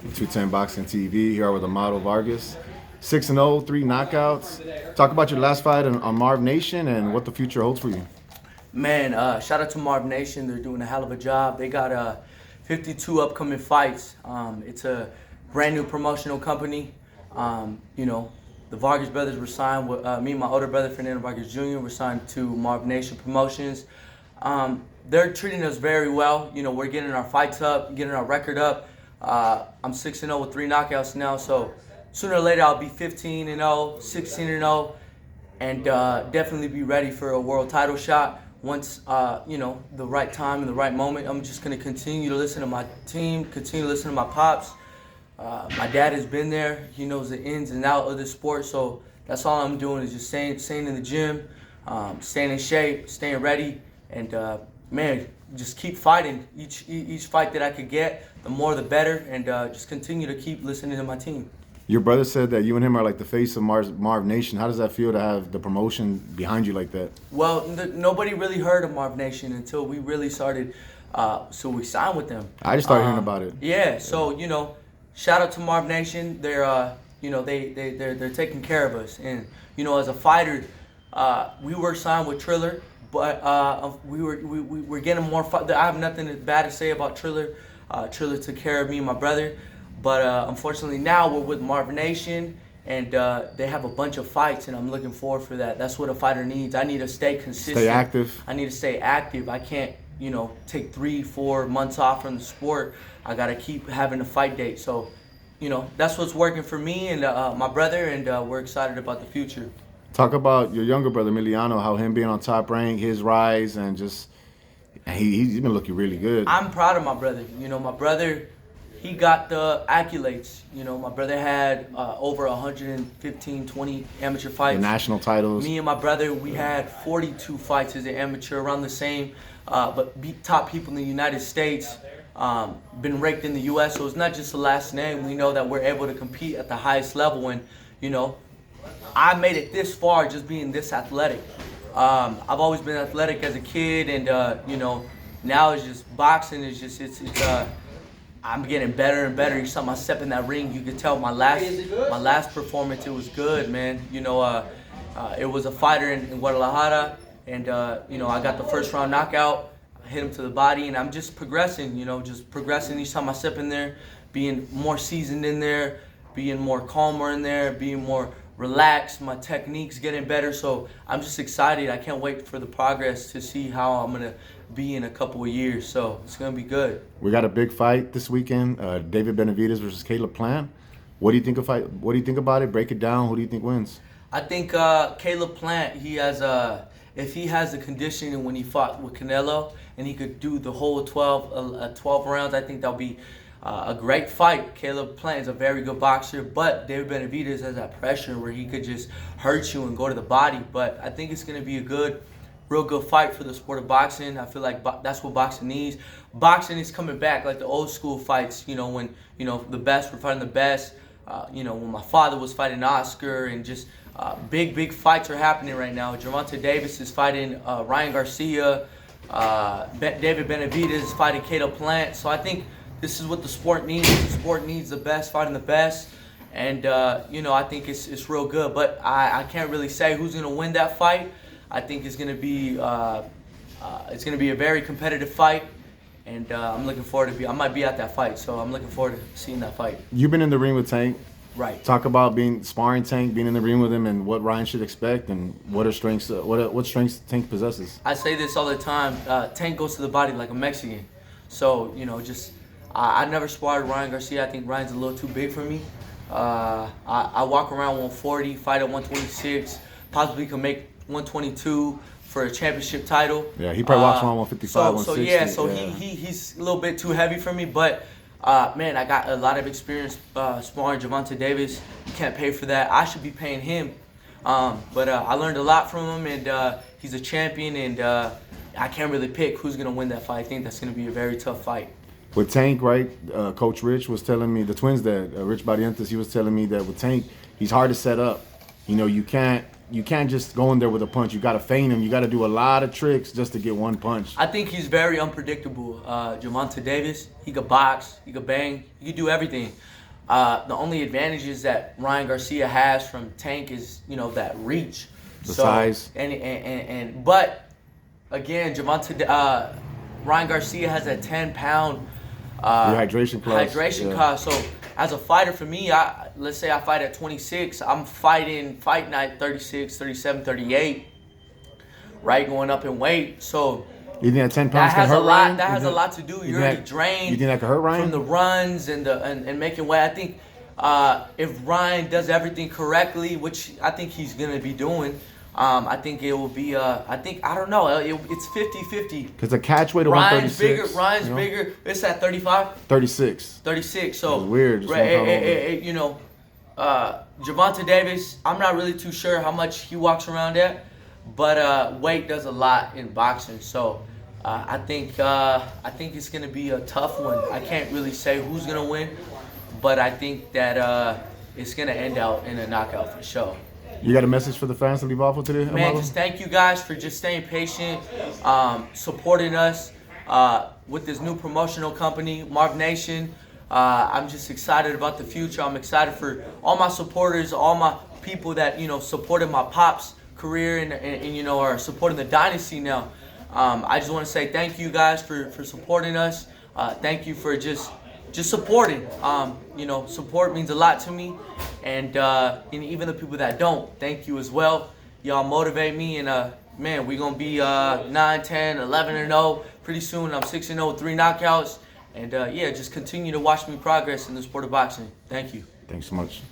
210 Boxing TV here with Amado, Vargas. 6-0, 3 knockouts. Talk about your last fight on Marv Nation and what the future holds for you. Man, shout out to Marv Nation. They're doing a hell of a job. They got 52 upcoming fights. It's a brand new promotional company. The Vargas brothers were signed with me and my older brother, Fernando Vargas Jr. were signed to Marv Nation Promotions. They're treating us very well. We're getting our fights up, getting our record up. I'm 6-0 with 3 knockouts now, so sooner or later I'll be 15-0, 16-0, and definitely be ready for a world title shot. Once, the right time and the right moment, I'm just going to continue to listen to my team, continue to listen to my pops. My dad has been there. He knows the ins and outs of the sport, so that's all I'm doing is just staying in the gym, staying in shape, staying ready, and just keep fighting. Each fight that I could get, the more the better, and just continue to keep listening to my team. Your brother said that you and him are like the face of Marv Nation. How does that feel to have the promotion behind you like that? Well, nobody really heard of Marv Nation until we really started, so we signed with them. I just started hearing about it. Yeah, so, shout out to Marv Nation. They're they're taking care of us. And, as a fighter, we were signed with Triller, but we're getting more fight. I have nothing bad to say about Triller. Triller took care of me and my brother. But unfortunately now we're with Marv Nation, and they have a bunch of fights, and I'm looking forward for that. That's what a fighter needs. I need to stay consistent. Stay active. I need to stay active. I can't, take 3-4 months off from the sport. I got to keep having a fight date. So, that's what's working for me and my brother, and we're excited about the future. Talk about your younger brother, Emiliano, how him being on Top Rank, his rise, and just he's been looking really good. I'm proud of my brother. My brother, he got the accolades. My brother had over 115, 20 amateur fights. The national titles. Me and my brother, we had 42 fights as an amateur, around the same, but beat top people in the United States, been ranked in the U.S., so it's not just the last name. We know that we're able to compete at the highest level, and, I made it this far just being this athletic. I've always been athletic as a kid, and, now it's just boxing. I'm getting better and better. Each time I step in that ring, you can tell my last performance, it was good, man. It was a fighter in Guadalajara, and I got the first round knockout. I hit him to the body, and I'm just progressing. Just progressing each time I step in there, being more seasoned in there, being more calmer in there, being more relaxed. My technique's getting better, so I'm just excited. I can't wait for the progress to see how I'm gonna be in a couple of years. So it's gonna be good. We got a big fight this weekend. David Benavidez versus Caleb Plant. What do you think of fight? What do you think about it? Break it down. Who do you think wins? I think Caleb Plant. If he has the conditioning when he fought with Canelo, and he could do the whole 12 rounds, I think that'll be a great fight. Caleb Plant is a very good boxer, but David Benavidez has that pressure where he could just hurt you and go to the body. But I think it's going to be a real good fight for the sport of boxing. I feel like that's what boxing needs. Boxing is coming back like the old school fights, when, the best were fighting the best. When my father was fighting Oscar, and just big fights are happening right now. Gervonta Davis is fighting Ryan Garcia. David Benavidez is fighting Caleb Plant. So I think this is what the sport needs. The sport needs the best fighting the best. And, I think it's real good. But I can't really say who's going to win that fight. I think it's going to be a very competitive fight. And I'm looking forward I might be at that fight. So I'm looking forward to seeing that fight. You've been in the ring with Tank. Right. Talk about being sparring Tank, being in the ring with him, and what Ryan should expect, and what strengths Tank possesses. I say this all the time. Tank goes to the body like a Mexican. So, I never sparred Ryan Garcia. I think Ryan's a little too big for me. I walk around 140, fight at 126, possibly can make 122 for a championship title. Yeah, he probably walks around 155, 160. He's a little bit too heavy for me, but I got a lot of experience sparring Gervonta Davis. You can't pay for that. I should be paying him. But I learned a lot from him, and he's a champion, and I can't really pick who's going to win that fight. I think that's going to be a very tough fight. With Tank, right, Coach Rich was telling me, the Twins dad, Rich Barrientos, he was telling me that with Tank, he's hard to set up. You can't you can't just go in there with a punch. You got to feint him. You got to do a lot of tricks just to get one punch. I think he's very unpredictable. Gervonta Davis, he could box, he could bang, he could do everything. The only advantages that Ryan Garcia has from Tank is, you know, that reach. The size. But again, Ryan Garcia has a 10-pound hydration cost. So as a fighter, for me, let's say I fight at 26, I'm fighting fight night 36, 37, 38, right, going up in weight. So you think that 10 pounds that has can hurt Ryan? That has a lot to do. You're already drained. You think that could hurt Ryan? From the runs and making weight. I think if Ryan does everything correctly, which I think he's gonna be doing, I think it will be. I don't know. It's 50-50. Because the catch weight of 136. Ryan's bigger. It's at 35. 36. 36. So it's weird. You know, Gervonta Davis. I'm not really too sure how much he walks around at, but weight does a lot in boxing. So I think it's gonna be a tough one. I can't really say who's gonna win, but I think that it's gonna end out in a knockout for sure. You got a message for the fans to leave off with today, Amado? Man, just thank you guys for just staying patient, supporting us with this new promotional company, Marv Nation. I'm just excited about the future. I'm excited for all my supporters, all my people that, you know, supported my pop's career and you know, are supporting the dynasty now. I just want to say thank you guys for supporting us. Thank you for just supporting. You know, support means a lot to me. And even the people that don't, thank you as well. Y'all motivate me, and man, we're going to be 9, 10, 11-0 pretty soon. I'm 6-0, 3 knockouts. And yeah, just continue to watch me progress in the sport of boxing. Thank you. Thanks so much.